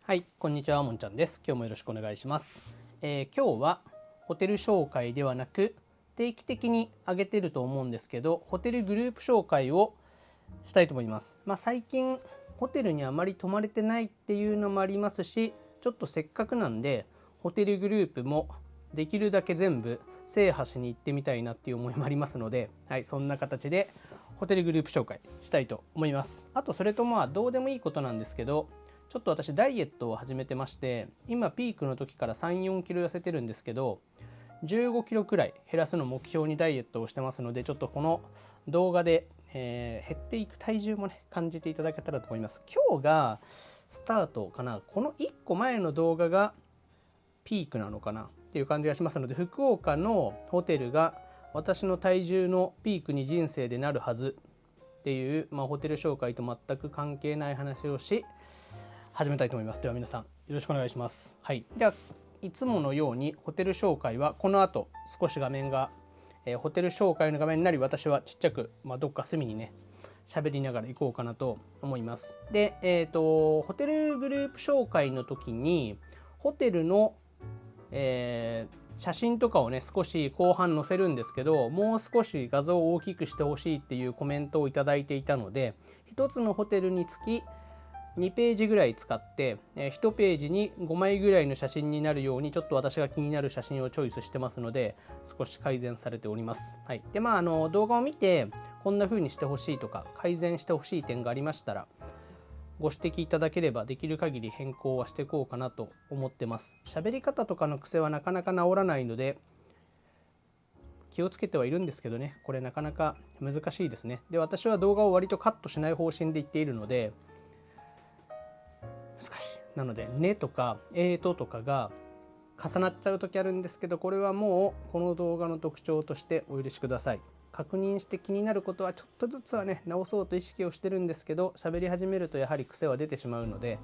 はい、こんにちは、もんちゃんです。今日もよろしくお願いします。今日はホテル紹介ではなく、定期的に上げてると思うんですけど、ホテルグループ紹介をしたいと思います。最近ホテルにあまり泊まれてないっていうのもありますし、ちょっとせっかくなんでホテルグループもできるだけ全部制覇しに行ってみたいなっていう思いもありますので、はい、そんな形でホテルグループ紹介したいと思います。あとそれとどうでもいいことなんですけど、ちょっと私ダイエットを始めてまして、今ピークの時から3、4キロ痩せてるんですけど、15キロくらい減らすのを目標にダイエットをしてますので、ちょっとこの動画で、減っていく体重もね感じていただけたらと思います。今日がスタートかな。この1個前の動画がピークなのかなっていう感じがしますので、福岡のホテルが私の体重のピークに人生でなるはずっていう、ホテル紹介と全く関係ない話をし始めたいと思います。では皆さんよろしくお願いします。はい、ではいつものようにホテル紹介はこの後少し画面が、ホテル紹介の画面になり、私はちっちゃく、どっか隅にね喋りながら行こうかなと思います。で、ホテルグループ紹介の時にホテルの、写真とかをね少し後半載せるんですけど、もう少し画像を大きくしてほしいっていうコメントをいただいていたので、1つのホテルにつき2ページぐらい使って、1ページに5枚ぐらいの写真になるように、ちょっと私が気になる写真をチョイスしてますので、少し改善されております。はい、で動画を見てこんな風にしてほしいとか改善してほしい点がありましたらご指摘いただければ、できる限り変更はしていこうかなと思ってます。喋り方とかの癖はなかなか治らないので気をつけてはいるんですけどね、これなかなか難しいですね。で、私は動画を割とカットしない方針で言っているので難しい。なのでねとかとかが重なっちゃう時あるんですけど、これはもうこの動画の特徴としてお許しください。確認して気になることはちょっとずつはね直そうと意識をしてるんですけど、喋り始めるとやはり癖は出てしまうので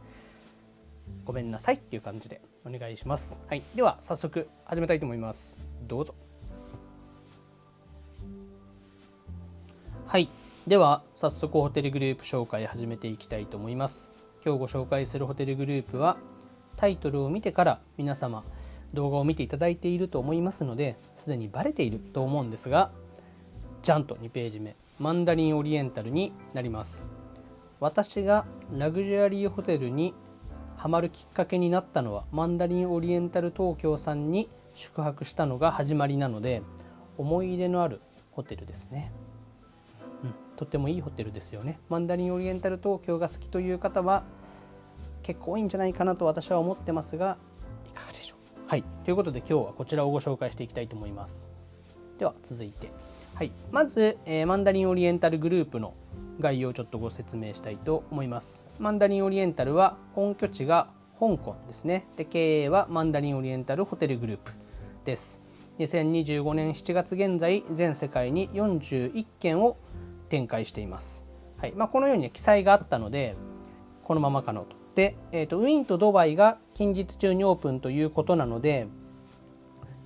ごめんなさいっていう感じでお願いします。はい、では早速始めたいと思います。どうぞ。はい、では早速ホテルグループ紹介始めていきたいと思います。今日ご紹介するホテルグループはタイトルを見てから皆様動画を見ていただいていると思いますので、すでにバレていると思うんですが、じゃんと2ページ目、マンダリンオリエンタルになります。私がラグジュアリーホテルにハマるきっかけになったのはマンダリンオリエンタル東京さんに宿泊したのが始まりなので、思い入れのあるホテルですね。とってもいいホテルですよね。マンダリンオリエンタル東京が好きという方は結構多いんじゃないかなと私は思ってますが、いかがでしょう。はい、ということで今日はこちらをご紹介していきたいと思います。では続いて、はい、まず、マンダリンオリエンタルグループの概要をちょっとご説明したいと思います。マンダリンオリエンタルは本拠地が香港ですね。で、経営はマンダリンオリエンタルホテルグループです。2025年7月現在全世界に41件を展開しています。はい、このように、記載があったのでこのままかなと。で、ウィーンとドバイが近日中にオープンということなので、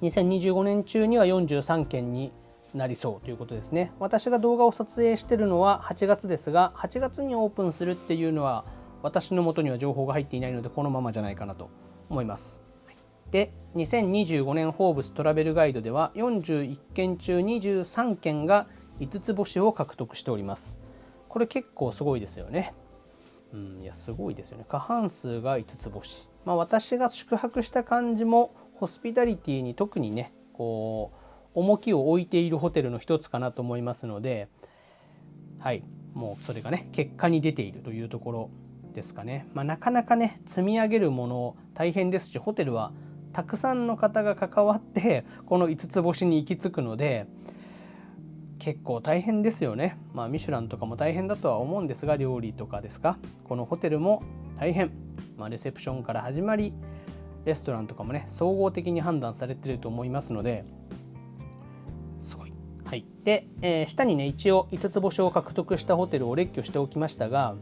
2025年中には43件になりそうということですね。私が動画を撮影しているのは8月ですが、8月にオープンするっていうのは私の元には情報が入っていないので、このままじゃないかなと思います。で、2025年フォーブストラベルガイドでは41件中23件が5つ星を獲得しております。これ結構すごいですよね。いやすごいですよね。過半数が5つ星。私が宿泊した感じもホスピタリティに特にねこう重きを置いているホテルの一つかなと思いますので、はい、もうそれがね結果に出ているというところですかね。なかなかね積み上げるもの大変ですし、ホテルはたくさんの方が関わってこの5つ星に行き着くので結構大変ですよね。ミシュランとかも大変だとは思うんですが、料理とかですか、このホテルも大変。レセプションから始まりレストランとかもね総合的に判断されていると思いますので、すごい。はい、で、下にね一応5つ星を獲得したホテルを列挙しておきましたが、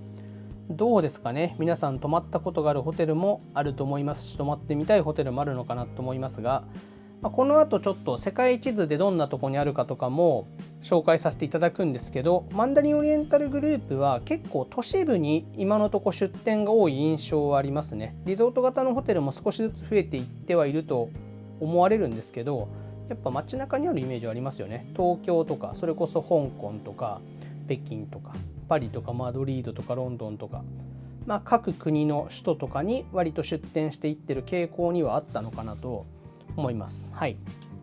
どうですかね。皆さん泊まったことがあるホテルもあると思いますし、泊まってみたいホテルもあるのかなと思いますが、この後ちょっと世界地図でどんなとこにあるかとかも紹介させていただくんですけど、マンダリンオリエンタルグループは結構都市部に今のとこ出店が多い印象はありますね。リゾート型のホテルも少しずつ増えていってはいると思われるんですけど、やっぱ街中にあるイメージはありますよね。東京とか、それこそ香港とか北京とかパリとかマドリードとかロンドンとか、各国の首都とかに割と出店していってる傾向にはあったのかなと思います。はい。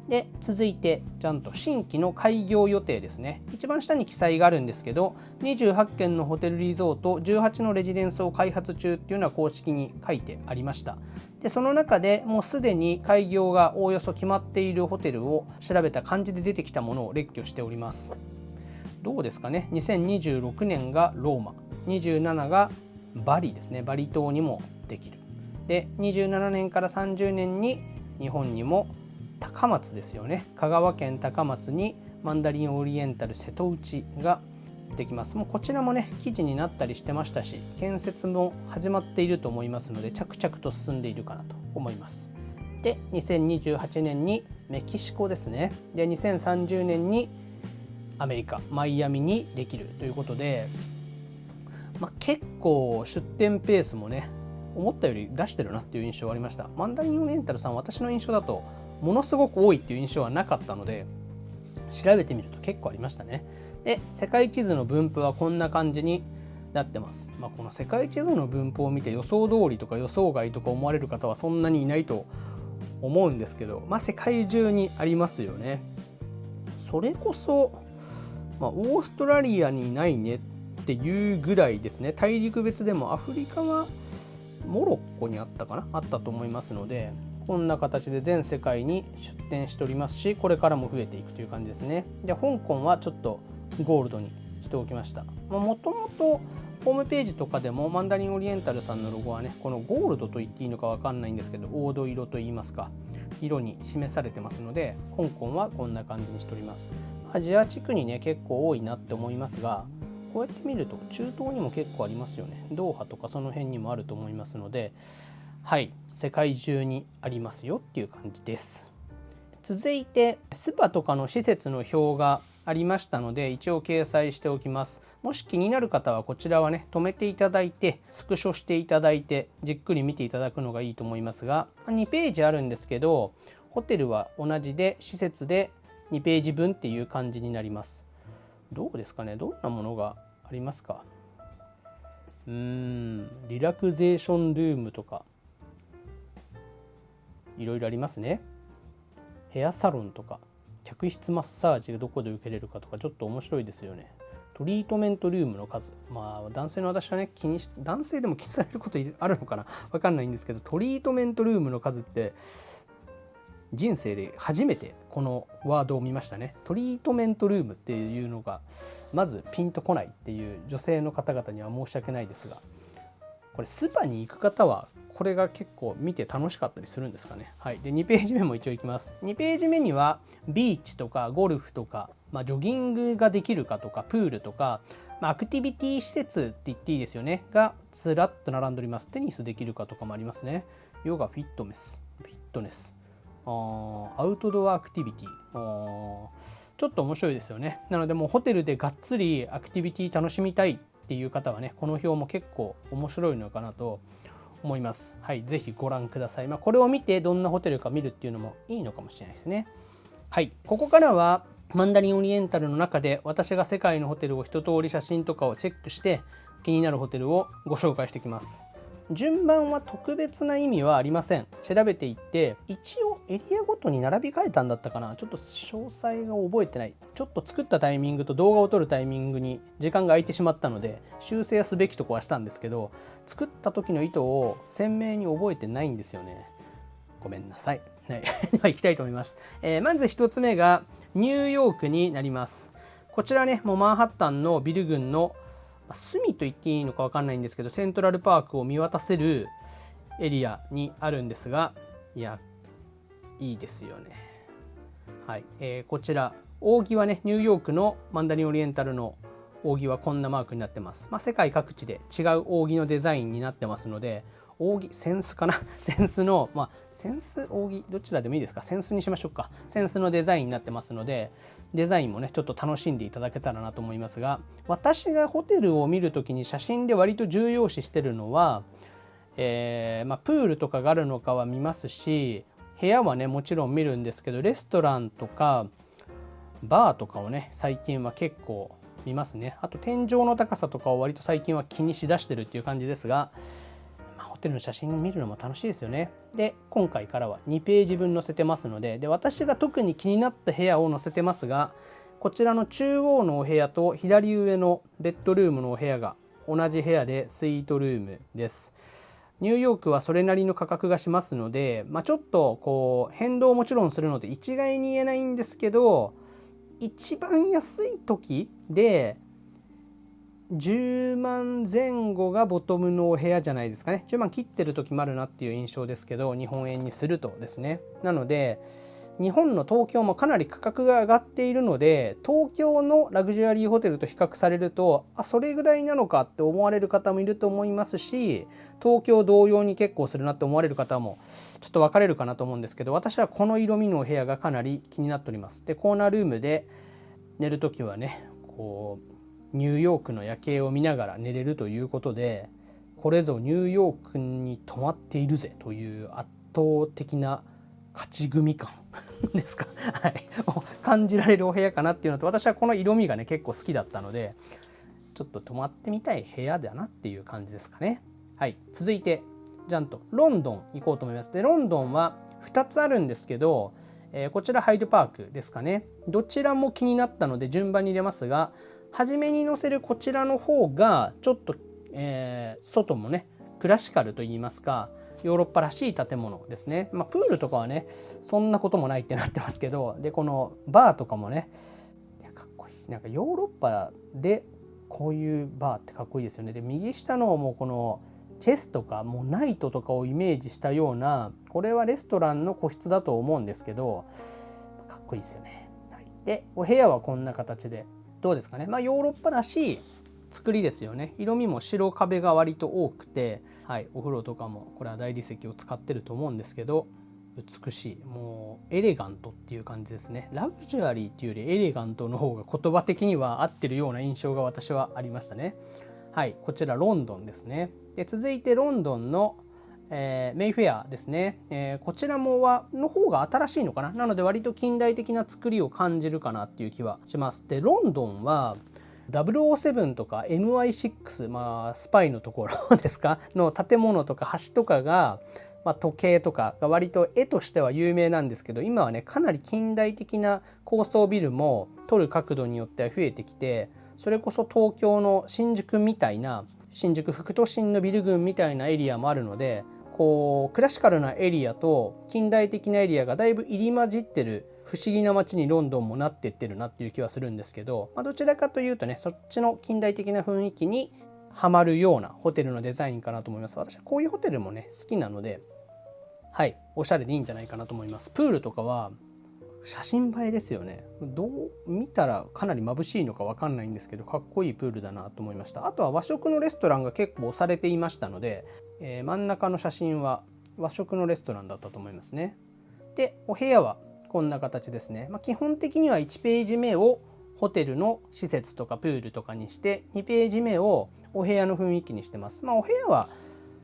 で、続いてちゃんと新規の開業予定ですね。一番下に記載があるんですけど、28件のホテルリゾート、18のレジデンスを開発中っていうのは公式に書いてありました。で、その中でもうすでに開業がおおよそ決まっているホテルを調べた感じで出てきたものを列挙しております。どうですかね。2026年がローマ、27がバリですね。バリ島にもできる。で、27年から30年に日本にも高松ですよね。香川県高松にマンダリンオリエンタル瀬戸内ができます。もうこちらもね、記事になったりしてましたし、建設も始まっていると思いますので、着々と進んでいるかなと思います。で、2028年にメキシコですね。で、2030年にアメリカマイアミにできるということで、結構出店ペースもね、思ったより出してるなっていう印象がありました。マンダリンオリエンタルさん、私の印象だとものすごく多いっていう印象はなかったので、調べてみると結構ありましたね。で、世界地図の分布はこんな感じになってます。この世界地図の分布を見て予想通りとか予想外とか思われる方はそんなにいないと思うんですけど、世界中にありますよね。それこそ、オーストラリアにないねっていうぐらいですね。大陸別でもアフリカはモロッコにあったかな、あったと思いますので、こんな形で全世界に出店しておりますし、これからも増えていくという感じですね。で、香港はちょっとゴールドにしておきました。もともとホームページとかでもマンダリンオリエンタルさんのロゴはね、このゴールドと言っていいのか分かんないんですけど、黄土色と言いますか、色に示されてますので、香港はこんな感じにしております。アジア地区にね、結構多いなって思いますが、こうやって見ると中東にも結構ありますよね。ドーハとかその辺にもあると思いますので、はい、世界中にありますよっていう感じです。続いてスパとかの施設の表がありましたので、一応掲載しておきます。もし気になる方はこちらはね、止めていただいてスクショしていただいてじっくり見ていただくのがいいと思いますが、2ページあるんですけど、ホテルは同じで施設で2ページ分っていう感じになります。どうですかね。どんなものがありますか。リラクゼーションルームとかいろいろありますね。ヘアサロンとか客室マッサージがどこで受けれるかとか、ちょっと面白いですよね。トリートメントルームの数、男性の私はね、男性でも気にされることあるのかな、分かんないんですけど、トリートメントルームの数って人生で初めてこのワードを見ましたね。トリートメントルームっていうのがまずピンとこないっていう女性の方々には申し訳ないですが、これスパに行く方はこれが結構見て楽しかったりするんですかね。はい。で、2ページ目も一応いきます。2ページ目にはビーチとかゴルフとか、ジョギングができるかとか、プールとか、アクティビティ施設って言っていいですよねがずらっと並んでおります。テニスできるかとかもありますね。ヨガ、フィットネス、アウトドアアクティビティ、ちょっと面白いですよね。なのでもうホテルでがっつりアクティビティ楽しみたいっていう方はね、この表も結構面白いのかなと思います。はい、ぜひご覧ください。これを見てどんなホテルか見るっていうのもいいのかもしれないですね。はい、ここからはマンダリンオリエンタルの中で私が世界のホテルを一通り写真とかをチェックして気になるホテルをご紹介していきます。順番は特別な意味はありません。調べていって一応エリアごとに並び替えたんだったかな、ちょっと詳細が覚えてない。ちょっと作ったタイミングと動画を撮るタイミングに時間が空いてしまったので修正すべきとこはしたんですけど、作った時の意図を鮮明に覚えてないんですよね。ごめんなさい。はい、では行きたいと思います。まず1つ目がニューヨークになります。こちらね、もうマンハッタンのビル群の隅と言っていいのか分かんないんですけど、セントラルパークを見渡せるエリアにあるんですが、いや、いいですよね。はい、こちら扇はね、ニューヨークのマンダリンオリエンタルの扇はこんなマークになってます。世界各地で違う扇のデザインになってますので、扇扇子かな扇子の扇子扇どちらでもいいですか、扇子にしましょうか。扇子のデザインになってますので、デザインもねちょっと楽しんでいただけたらなと思いますが、私がホテルを見るときに写真で割と重要視してるのは、プールとかがあるのかは見ますし、部屋はねもちろん見るんですけど、レストランとかバーとかをね最近は結構見ますね。あと天井の高さとかを割と最近は気にしだしてるっていう感じですが、ホテルの写真見るのも楽しいですよね。で今回からは2ページ分載せてますので、私が特に気になった部屋を載せてますが、こちらの中央のお部屋と左上のベッドルームのお部屋が同じ部屋でスイートルームです。ニューヨークはそれなりの価格がしますので、ちょっとこう変動もちろんするので一概に言えないんですけど、一番安い時で10万前後がボトムのお部屋じゃないですかね。10万切ってる時もあるなっていう印象ですけど、日本円にするとですね。なので日本の東京もかなり価格が上がっているので、東京のラグジュアリーホテルと比較されると、それぐらいなのかって思われる方もいると思いますし、東京同様に結構するなって思われる方もちょっと分かれるかなと思うんですけど、私はこの色味のお部屋がかなり気になっております。でコーナールームで寝るときはね、こうニューヨークの夜景を見ながら寝れるということで、これぞニューヨークに泊まっているぜという圧倒的な勝ち組感ですか、はい、感じられるお部屋かなっていうのと、私はこの色味がね結構好きだったので、ちょっと泊まってみたい部屋だなっていう感じですかね。はい、続いてじゃんとロンドン行こうと思います。でロンドンは2つあるんですけど、こちらハイドパークですかね。どちらも気になったので順番に出ますが、初めに載せるこちらの方がちょっと、外もねクラシカルといいますか、ヨーロッパらしい建物ですね。プールとかはねそんなこともないってなってますけど、でこのバーとかもね、かっこいい。なんかヨーロッパでこういうバーってかっこいいですよね。で右下のもうこのチェスとかもうナイトとかをイメージしたような、これはレストランの個室だと思うんですけど、かっこいいですよね。はい、でお部屋はこんな形でどうですかね。ヨーロッパらしい作りですよね。色味も白壁が割と多くて、はい、お風呂とかもこれは大理石を使ってると思うんですけど、美しい、もうエレガントっていう感じですね。ラグジュアリーっていうよりエレガントの方が言葉的には合ってるような印象が私はありましたね。はい、こちらロンドンですね。で続いてロンドンの、メイフェアですね。こちらもの方が新しいのかな。なので割と近代的な作りを感じるかなっていう気はします。でロンドンは007とか MI6、スパイのところですかの建物とか橋とかが、時計とかが割と絵としては有名なんですけど、今はねかなり近代的な高層ビルも撮る角度によっては増えてきて、それこそ東京の新宿みたいな、新宿副都心のビル群みたいなエリアもあるので、こうクラシカルなエリアと近代的なエリアがだいぶ入り混じってる不思議な街にロンドンもなってってるなっていう気はするんですけど、どちらかというとねそっちの近代的な雰囲気にはまるようなホテルのデザインかなと思います。私はこういうホテルもね好きなので、はい、おしゃれでいいんじゃないかなと思います。プールとかは写真映えですよね。どう見たらかなり眩しいのか分かんないんですけど、かっこいいプールだなと思いました。あとは和食のレストランが結構押されていましたので、真ん中の写真は和食のレストランだったと思いますね。でお部屋はこんな形ですね。基本的には1ページ目をホテルの施設とかプールとかにして、2ページ目をお部屋の雰囲気にしてます。お部屋は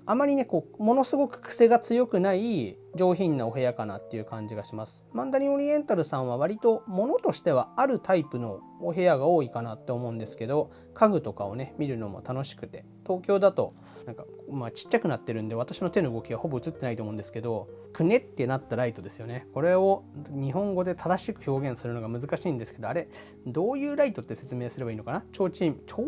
あまりねものすごく癖が強くない上品なお部屋かなっていう感じがします。マンダリンオリエンタルさんは割と物としてはあるタイプのお部屋が多いかなって思うんですけど、家具とかをね見るのも楽しくて、東京だとなんかちっちゃくなってるんで私の手の動きがほぼ映ってないと思うんですけど、くねってなったライトですよね。これを日本語で正しく表現するのが難しいんですけど、あれどういうライトって説明すればいいのかな。提灯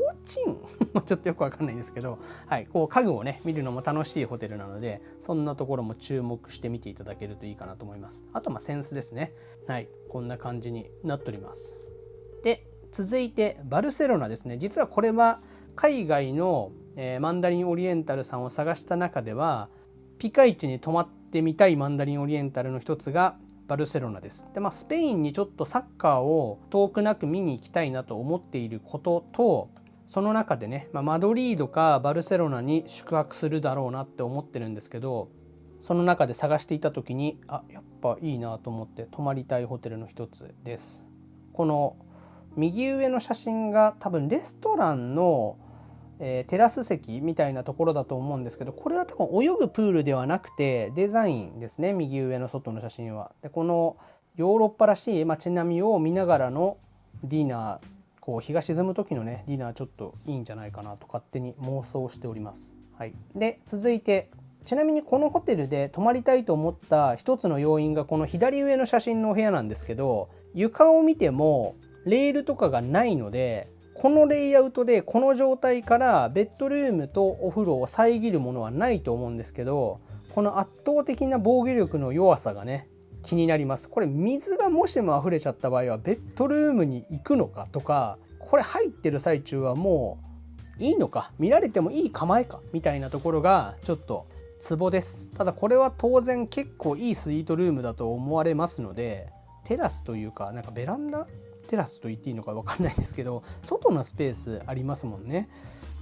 ちょっとよくわかんないんですけど、はい、こう家具をね見るのも楽しいホテルなので、そんなところも注目して見ていただけるといいかなと思います。あと扇子ですね。はい、こんな感じになっております。で続いてバルセロナですね。実はこれは海外のマンダリンオリエンタルさんを探した中ではピカイチに泊まってみたいマンダリンオリエンタルの一つがバルセロナです。でスペインにちょっとサッカーを遠くなく見に行きたいなと思っていることと、その中でね、マドリードかバルセロナに宿泊するだろうなって思ってるんですけど、その中で探していた時にやっぱいいなと思って泊まりたいホテルの一つです。この右上の写真が多分レストランの、テラス席みたいなところだと思うんですけど、これは多分泳ぐプールではなくてデザインですね。右上の外の写真は。でこのヨーロッパらしい街並みを見ながらのディナー、こう日が沈む時のねディナーちょっといいんじゃないかなと勝手に妄想しております。はい、で続いて、ちなみにこのホテルで泊まりたいと思った一つの要因がこの左上の写真のお部屋なんですけど、床を見てもレールとかがないので、このレイアウトでこの状態からベッドルームとお風呂を遮るものはないと思うんですけど、この圧倒的な防御力の弱さがね気になります。これ水がもしも溢れちゃった場合はベッドルームに行くのかとか、これ入ってる最中はもういいのか、見られてもいい構えかみたいなところがちょっとツボです。ただこれは当然結構いいスイートルームだと思われますので、テラスというかなんかベランダテラスと言っていいのか分かんないんですけど、外のスペースありますもんね。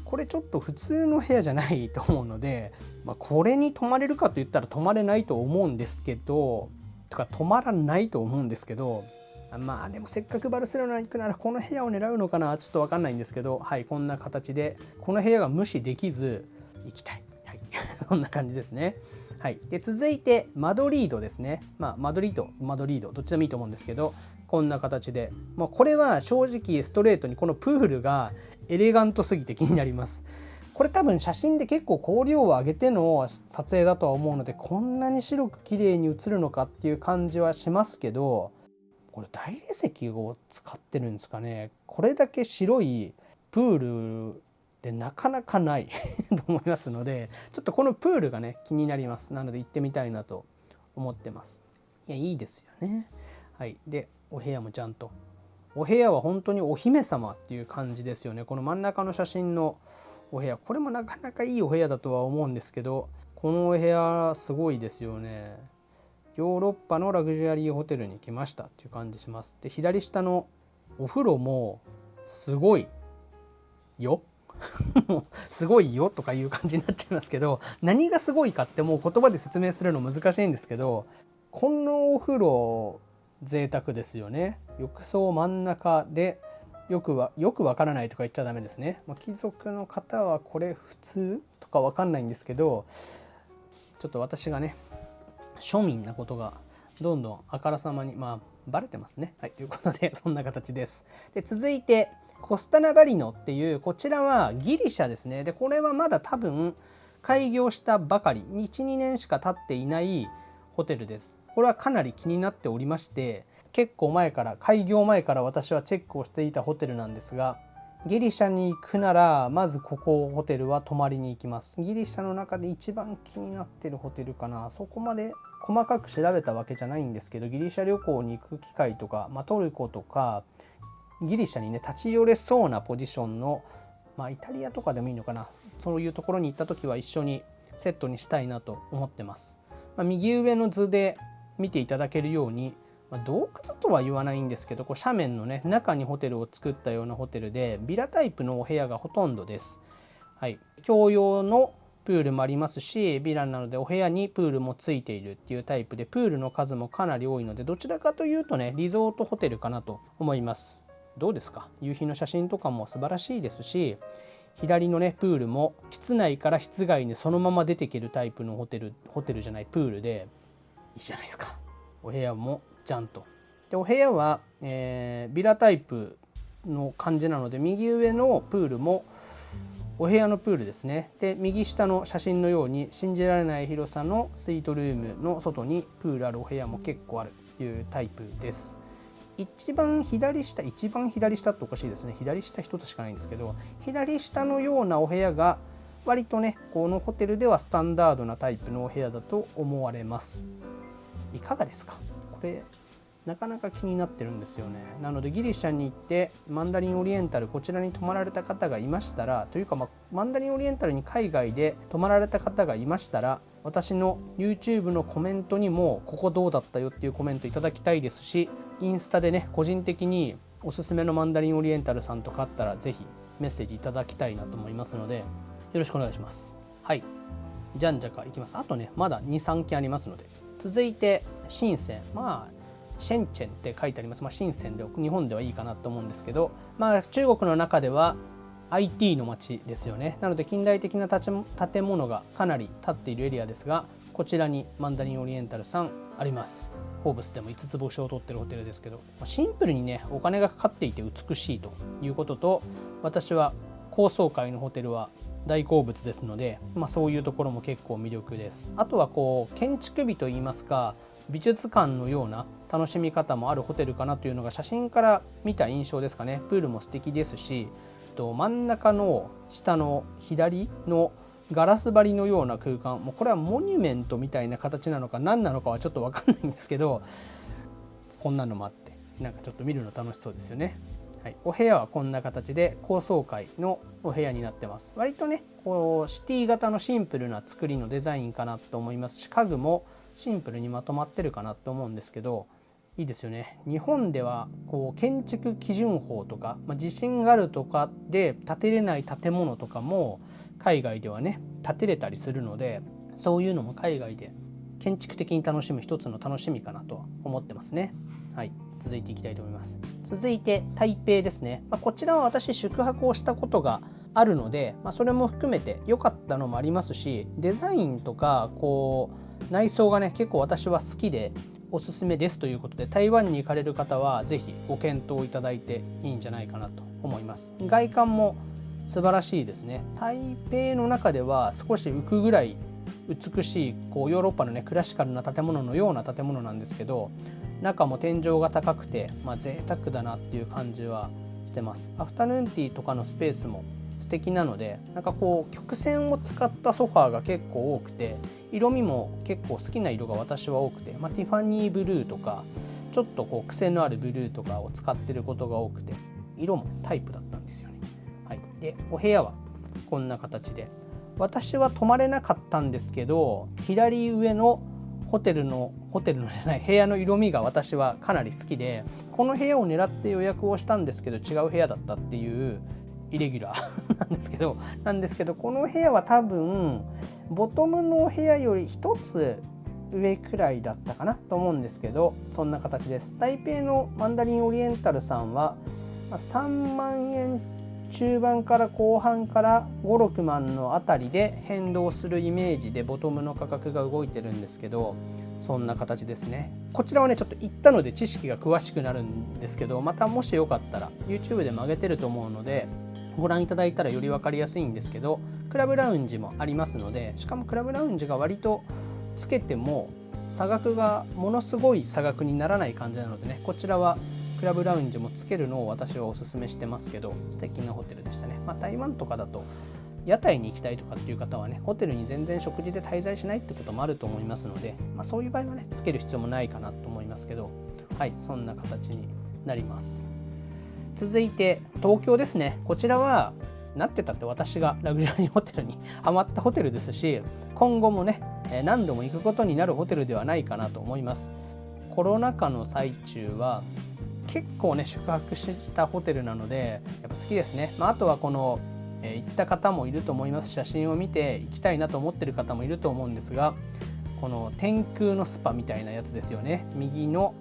これちょっと普通の部屋じゃないと思うので、これに泊まれるかと言ったら泊まれないと思うんですけど、泊まらないと思うんですけど、でもせっかくバルセロナ行くならこの部屋を狙うのかな、ちょっと分かんないんですけど、はい、こんな形でこの部屋が無視できず行きたい、はい、そんな感じですね。はい、で続いてマドリードですね。マドリードどっちでもいいと思うんですけど、こんな形で、これは正直ストレートにこのプールがエレガントすぎて気になります。これ多分写真で結構光量を上げての撮影だとは思うので、こんなに白く綺麗に映るのかっていう感じはしますけど、これ大理石を使ってるんですかね。これだけ白いプールでなかなかないと思いますので、ちょっとこのプールがね気になります。なので行ってみたいなと思ってます。いいですよね。はい、でお部屋もちゃんと、お部屋は本当にお姫様っていう感じですよね。この真ん中の写真のお部屋、これもなかなかいいお部屋だとは思うんですけど、このお部屋すごいですよね。ヨーロッパのラグジュアリーホテルに来ましたっていう感じします。で左下のお風呂もすごいよすごいよとかいう感じになっちゃいますけど、何がすごいかってもう言葉で説明するの難しいんですけど、このお風呂贅沢ですよね。浴槽真ん中でよくわからないとか言っちゃダメですね。貴族の方はこれ普通とかわかんないんですけど、ちょっと私がね庶民なことがどんどんあからさまにバレてますね。はい、ということでそんな形です。で続いてコスタナバリノっていう、こちらはギリシャですね。でこれはまだ多分開業したばかり 1,2 年しか経っていないホテルです。これはかなり気になっておりまして、結構前から、開業前から私はチェックをしていたホテルなんですが、ギリシャに行くならまずここホテルは泊まりに行きます。ギリシャの中で一番気になってるホテルかな。そこまで細かく調べたわけじゃないんですけど、ギリシャ旅行に行く機会とか、トルコとかギリシャにね立ち寄れそうなポジションの、イタリアとかでもいいのかな、そういうところに行った時は一緒にセットにしたいなと思ってます。右上の図で見ていただけるように、洞窟とは言わないんですけど、斜面のね中にホテルを作ったようなホテルで、ビラタイプのお部屋がほとんどです。はい、共用のプールもありますし、ビラなのでお部屋にプールもついているっていうタイプで、プールの数もかなり多いので、どちらかというとねリゾートホテルかなと思います。どうですか？夕日の写真とかも素晴らしいですし、左のねプールも室内から室外にそのまま出ていけるタイプのホテルじゃないプールでいいじゃないですか。お部屋もちゃんとで、お部屋は、ビラタイプの感じなので、右上のプールもお部屋のプールですね。で右下の写真のように信じられない広さのスイートルームの外にプールあるお部屋も結構あるというタイプです。一番左下っておかしいですね。左下一つしかないんですけど、左下のようなお部屋が割とねこのホテルではスタンダードなタイプのお部屋だと思われます。いかがですか？これなかなか気になってるんですよね。なのでギリシャに行ってマンダリンオリエンタルこちらに泊まられた方がいましたら、というかマンダリンオリエンタルに海外で泊まられた方がいましたら、私の YouTube のコメントにもここどうだったよっていうコメントいただきたいですし、インスタでね個人的におすすめのマンダリンオリエンタルさんとかあったらぜひメッセージいただきたいなと思いますので、よろしくお願いします。はい、じゃんじゃかいきます。あとねまだ 2,3 件ありますので。続いて深セン、シェンチェンって書いてあります。深センで日本ではいいかなと思うんですけど、中国の中では IT の街ですよね。なので近代的な建物がかなり建っているエリアですが、こちらにマンダリンオリエンタルさんあります。フォーブスでも5つ星を取ってるホテルですけど、シンプルにねお金がかかっていて美しいということと、私は高層階のホテルは大好物ですので、そういうところも結構魅力です。あとは建築美といいますか、美術館のような楽しみ方もあるホテルかなというのが写真から見た印象ですかね。プールも素敵ですし、真ん中の下の左のガラス張りのような空間、これはモニュメントみたいな形なのか何なのかはちょっと分かんないんですけど、こんなのもあってちょっと見るの楽しそうですよね。はい、お部屋はこんな形で高層階のお部屋になってます。割とねシティ型のシンプルな作りのデザインかなと思いますし、家具もシンプルにまとまってるかなと思うんですけど、いいですよね。日本では建築基準法とか、地震があるとかで建てれない建物とかも海外ではね建てれたりするので、そういうのも海外で建築的に楽しむ一つの楽しみかなと思ってますね。はい、続いていきたいと思います。続いて台北ですね。こちらは私宿泊をしたことがあるので、それも含めて良かったのもありますし、デザインとか内装がね結構私は好きでおすすめですということで、台湾に行かれる方はぜひご検討いただいていいんじゃないかなと思います。外観も素晴らしいですね。台北の中では少し浮くぐらい美しいヨーロッパのねクラシカルな建物のような建物なんですけど、中も天井が高くて、贅沢だなっていう感じはしてます。アフタヌーンティーとかのスペースも素敵なので、曲線を使ったソファーが結構多くて、色味も結構好きな色が私は多くて、ティファニーブルーとかちょっと癖のあるブルーとかを使ってることが多くて、色もタイプだったんですよね。はい、でお部屋はこんな形で、私は泊まれなかったんですけど、左上のホテルのじゃない部屋の色味が私はかなり好きで、この部屋を狙って予約をしたんですけど違う部屋だったっていうイレギュラーなんですけど、この部屋は多分ボトムの部屋より一つ上くらいだったかなと思うんですけど、そんな形です。台北のマンダリンオリエンタルさんは3万円中盤から後半から5、6万のあたりで変動するイメージでボトムの価格が動いてるんですけど、そんな形ですね。こちらはねちょっと行ったので知識が詳しくなるんですけど、またもしよかったら YouTube でも上げてると思うのでご覧いただいたらより分かりやすいんですけど、クラブラウンジもありますので、しかもクラブラウンジが割とつけても差額がものすごい差額にならない感じなのでね、こちらはクラブラウンジもつけるのを私はおすすめしてますけど、素敵なホテルでしたね。台湾とかだと屋台に行きたいとかっていう方はね、ホテルに全然食事で滞在しないってこともあると思いますので、そういう場合はねつける必要もないかなと思いますけど、はい、そんな形になります。続いて東京ですね。こちらはなってたって私がラグジュアリーホテルにハマったホテルですし、今後もね何度も行くことになるホテルではないかなと思います。コロナ禍の最中は結構ね宿泊したホテルなのでやっぱ好きですね。あとは行った方もいると思います。写真を見て行きたいなと思ってる方もいると思うんですが、この天空のスパみたいなやつですよね。右の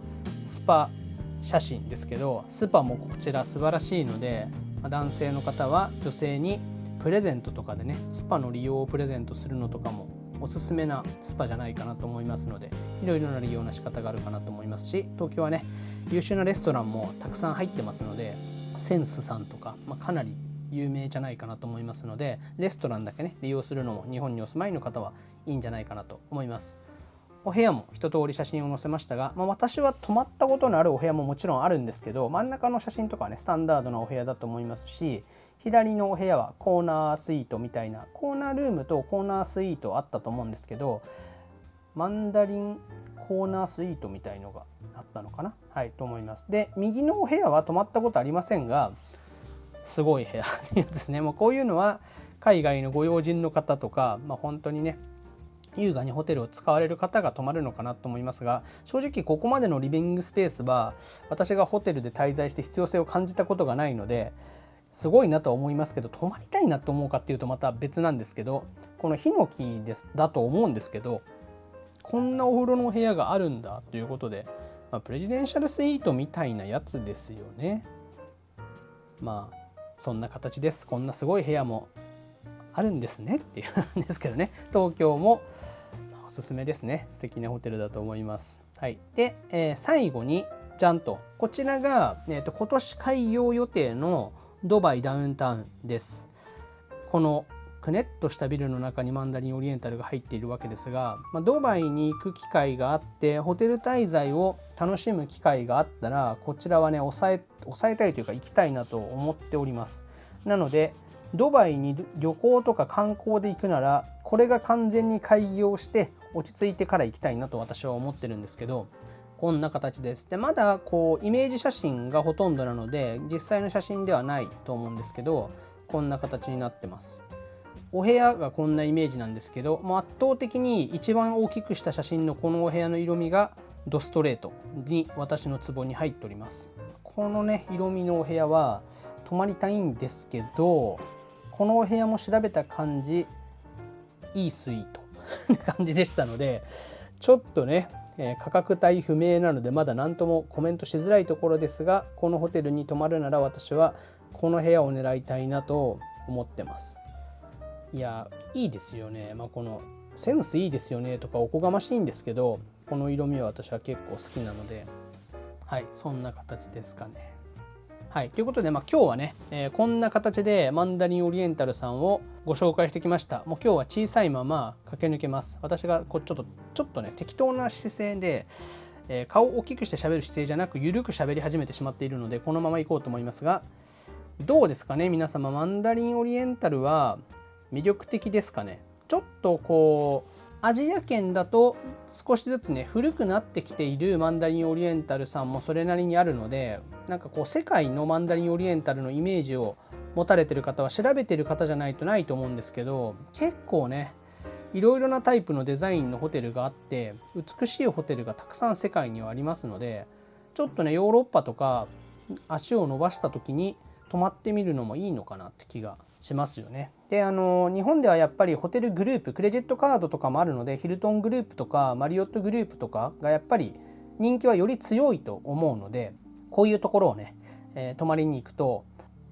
スパ写真ですけど、スパもこちら素晴らしいので、男性の方は女性にプレゼントとかでねスパの利用をプレゼントするのとかもおすすめなスパじゃないかなと思いますので、いろいろな利用の仕方があるかなと思いますし、東京はね優秀なレストランもたくさん入ってますので、センスさんとか、かなり有名じゃないかなと思いますので、レストランだけね利用するのも日本にお住まいの方はいいんじゃないかなと思います。お部屋も一通り写真を載せましたが、私は泊まったことのあるお部屋ももちろんあるんですけど、真ん中の写真とかはねスタンダードなお部屋だと思いますし、左のお部屋はコーナースイートみたいな、コーナールームとコーナースイートあったと思うんですけど、マンダリンコーナースイートみたいのがあったのかな、はいと思います。で右のお部屋は泊まったことありませんが、すごい部屋ですね。もうこういうのは海外のご要人の方とか、本当にね優雅にホテルを使われる方が泊まるのかなと思いますが、正直ここまでのリビングスペースは私がホテルで滞在して必要性を感じたことがないので、すごいなとは思いますけど、泊まりたいなと思うかっていうとまた別なんですけど、このヒノキだと思うんですけど、こんなお風呂の部屋があるんだということで、プレジデンシャルスイートみたいなやつですよね。そんな形です。こんなすごい部屋もあるんですねっていうんですけどね。東京もおすすめですね。素敵なホテルだと思います。はい。で、最後にじゃんと、こちらが、今年開業予定のドバイダウンタウンです。このくねっとしたビルの中にマンダリンオリエンタルが入っているわけですが、ドバイに行く機会があってホテル滞在を楽しむ機会があったら、こちらはね抑えたいというか行きたいなと思っております。なのでドバイに旅行とか観光で行くなら、これが完全に開業して落ち着いてから行きたいなと私は思ってるんですけど、こんな形です。でまだこうイメージ写真がほとんどなので実際の写真ではないと思うんですけど、こんな形になってます。お部屋がこんなイメージなんですけど、圧倒的に一番大きくした写真のこのお部屋の色味がドストレートに私のツボに入っております。このね色味のお部屋は泊まりたいんですけど、このお部屋も調べた感じいいスイートな感じでしたので、ちょっとね価格帯不明なのでまだ何ともコメントしづらいところですが、このホテルに泊まるなら私はこの部屋を狙いたいなと思ってます。いやいいですよね。このセンスいいですよねとかおこがましいんですけど、この色味は私は結構好きなので、はい、そんな形ですかね。はい、ということで、今日はね、こんな形でマンダリンオリエンタルさんをご紹介してきました。もう今日は小さいまま駆け抜けます。私がちょっとね適当な姿勢で、顔を大きくして喋る姿勢じゃなく緩く喋り始めてしまっているので、このまま行こうと思いますが、どうですかね皆様。マンダリンオリエンタルは魅力的ですかね。ちょっとこうアジア圏だと少しずつね古くなってきているマンダリンオリエンタルさんもそれなりにあるので、なんかこう世界のマンダリンオリエンタルのイメージを持たれてる方は調べてる方じゃないとないと思うんですけど、結構ねいろいろなタイプのデザインのホテルがあって美しいホテルがたくさん世界にはありますので、ちょっとねヨーロッパとか足を伸ばした時に泊まってみるのもいいのかなって気がしますよね。で日本ではやっぱりホテルグループ、クレジットカードとかもあるので、ヒルトングループとかマリオットグループとかがやっぱり人気はより強いと思うので、こういうところをね、泊まりに行くと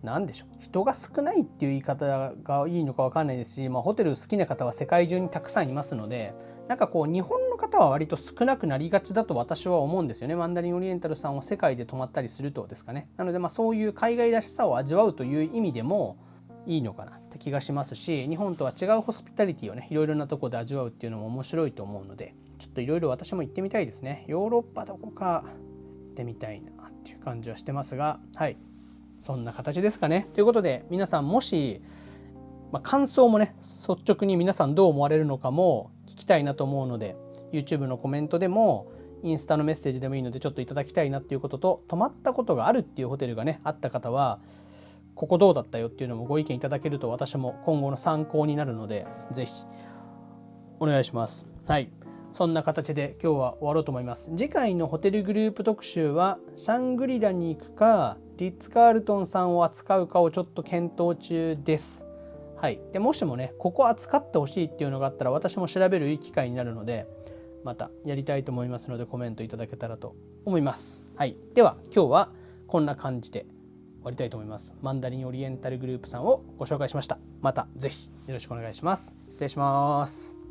何でしょう、人が少ないっていう言い方がいいのか分かんないですし、ホテル好きな方は世界中にたくさんいますので、なんかこう日本の方は割と少なくなりがちだと私は思うんですよね。マンダリンオリエンタルさんを世界で泊まったりするとですかね。なのでそういう海外らしさを味わうという意味でもいいのかなって気がしますし、日本とは違うホスピタリティをねいろいろなところで味わうっていうのも面白いと思うので、ちょっといろいろ私も行ってみたいですね。ヨーロッパどこか行ってみたいなっていう感じはしてますが、はい、そんな形ですかね。ということで皆さんもし、感想もね率直に皆さんどう思われるのかも聞きたいなと思うので、 YouTube のコメントでもインスタのメッセージでもいいのでちょっといただきたいなっていうことと、泊まったことがあるっていうホテルがねあった方はここどうだったよっていうのもご意見いただけると私も今後の参考になるので、ぜひお願いします。はい、そんな形で今日は終わろうと思います。次回のホテルグループ特集はシャングリラに行くかリッツ・カールトンさんを扱うかをちょっと検討中です。はい、でもしもねここ扱ってほしいっていうのがあったら私も調べるいい機会になるので、またやりたいと思いますのでコメントいただけたらと思います。はい、では今日はこんな感じで終わりたいと思います。マンダリンオリエンタルグループさんをご紹介しました。またぜひよろしくお願いします。失礼します。